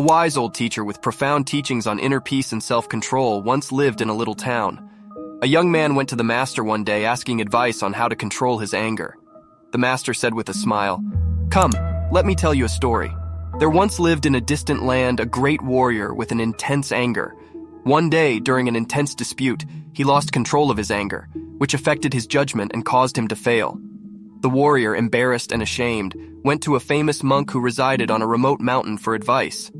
A wise old teacher with profound teachings on inner peace and self-control once lived in a little town. A young man went to the master one day asking advice on how to control his anger. The master said with a smile, "Come, let me tell you a story. There once lived in a distant land a great warrior with an intense anger. One day, during an intense dispute, he lost control of his anger, which affected his judgment and caused him to fail. The warrior, embarrassed and ashamed, went to a famous monk who resided on a remote mountain for advice.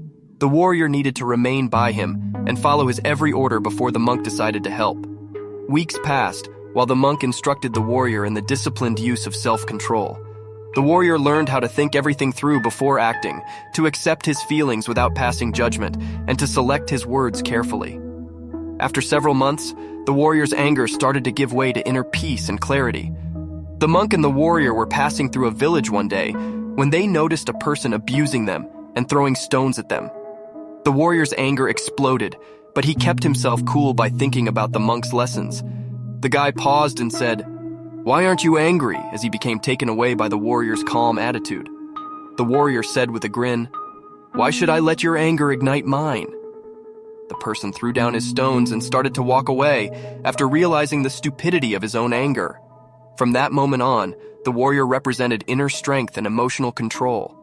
The warrior needed to remain by him and follow his every order before the monk decided to help. Weeks passed while the monk instructed the warrior in the disciplined use of self-control. The warrior learned how to think everything through before acting, to accept his feelings without passing judgment, and to select his words carefully. After several months, the warrior's anger started to give way to inner peace and clarity. The monk and the warrior were passing through a village one day when they noticed a person abusing them and throwing stones at them. The warrior's anger exploded, but he kept himself cool by thinking about the monk's lessons. The guy paused and said, "Why aren't you angry?" as he became taken away by the warrior's calm attitude. The warrior said with a grin, "Why should I let your anger ignite mine?" The person threw down his stones and started to walk away after realizing the stupidity of his own anger. From that moment on, the warrior represented inner strength and emotional control.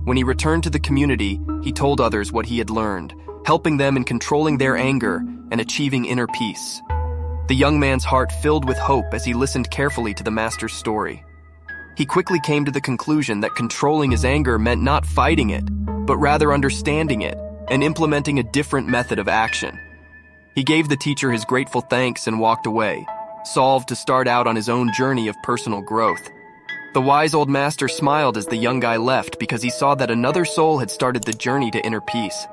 When he returned to the community, he told others what he had learned, helping them in controlling their anger and achieving inner peace. The young man's heart filled with hope as he listened carefully to the master's story. He quickly came to the conclusion that controlling his anger meant not fighting it, but rather understanding it and implementing a different method of action. He gave the teacher his grateful thanks and walked away, solved to start out on his own journey of personal growth. The wise old master smiled as the young guy left because he saw that another soul had started the journey to inner peace.